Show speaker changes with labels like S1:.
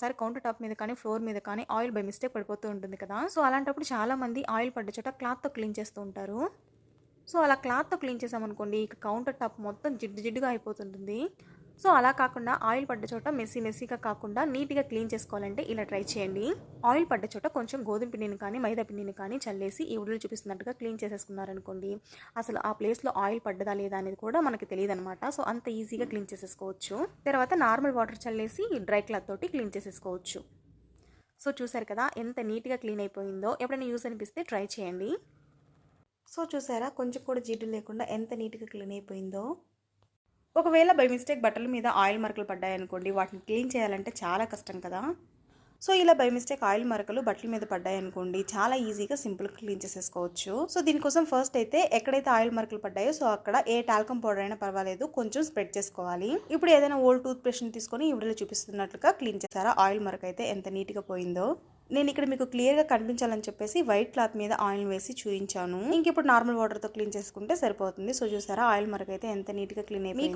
S1: ఒక్కొక్కసారి counter top మీద కానీ ఫ్లోర్ మీద కానీ ఆయిల్ బై మిస్టేక్ పడిపోతూ ఉంటుంది కదా. సో అలాంటప్పుడు చాలామంది ఆయిల్ పడ్డ చోట క్లాత్తో క్లీన్ చేస్తూ ఉంటారు. సో అలా క్లాత్తో క్లీన్ చేసామనుకోండి, ఇక కౌంటర్ టాప్ మొత్తం జిడ్డుగా అయిపోతుంటుంది. సో అలా కాకుండా ఆయిల్ పడ్డ చోట మెస్సీగా కాకుండా నీట్గా క్లీన్ చేసుకోవాలంటే ఇలా ట్రై చేయండి. ఆయిల్ పడ్డ చోట కొంచెం గోధుమ పిండిని కానీ మైదా పిండిని కానీ చల్లేసి ఈ వీడియోలో చూపిస్తున్నట్టుగా క్లీన్ చేసేసుకున్నారనుకోండి, అసలు ఆ ప్లేస్లో ఆయిల్ పడ్డదా లేదా అనేది కూడా మనకి తెలియదు అనమాట. సో అంత ఈజీగా క్లీన్ చేసేసుకోవచ్చు. తర్వాత నార్మల్ వాటర్ చల్లేసి డ్రై క్లాత్ తోటి క్లీన్ చేసేసుకోవచ్చు. సో చూసారు కదా ఎంత నీట్గా క్లీన్ అయిపోయిందో. ఎప్పుడైనా యూస్ అనిపిస్తే ట్రై చేయండి. సో చూసారా కొంచెం కూడా జిడ్డు లేకుండా ఎంత నీట్గా క్లీన్ అయిపోయిందో. ఒకవేళ బై మిస్టేక్ బట్టల మీద ఆయిల్ మరకలు పడ్డాయనుకోండి, వాటిని క్లీన్ చేయాలంటే చాలా కష్టం కదా. సో ఇలా బై మిస్టేక్ ఆయిల్ మరకలు బట్టల మీద పడ్డాయనుకోండి, చాలా ఈజీగా సింపుల్గా క్లీన్ చేసేసుకోవచ్చు. సో దీనికోసం ఫస్ట్ అయితే ఎక్కడైతే ఆయిల్ మరకలు పడ్డాయో సో అక్కడ ఏ టాల్కమ్ పౌడర్ అయినా పర్వాలేదు, కొంచెం స్ప్రెడ్ చేసుకోవాలి. ఇప్పుడు ఏదైనా ఓల్డ్ టూత్ బ్రష్ని తీసుకొని ఈ వీడియోలో చూపిస్తున్నట్లుగా క్లీన్ చేస్తారా. ఆయిల్ మరక అయితే ఎంత నీట్గా పోయిందో. నేను ఇక్కడ మీకు క్లియర్గా కనిపించాలని చెప్పేసి వైట్ క్లాత్ మీద ఆయిల్ వేసి చూపించాను. ఇంక ఇప్పుడు నార్మల్ వాటర్తో క్లీన్ చేసుకుంటే సరిపోతుంది. సో చూసారా ఆయిల్ మరక అయితే ఎంత నీట్గా క్లీన్ అయిపోయిందో.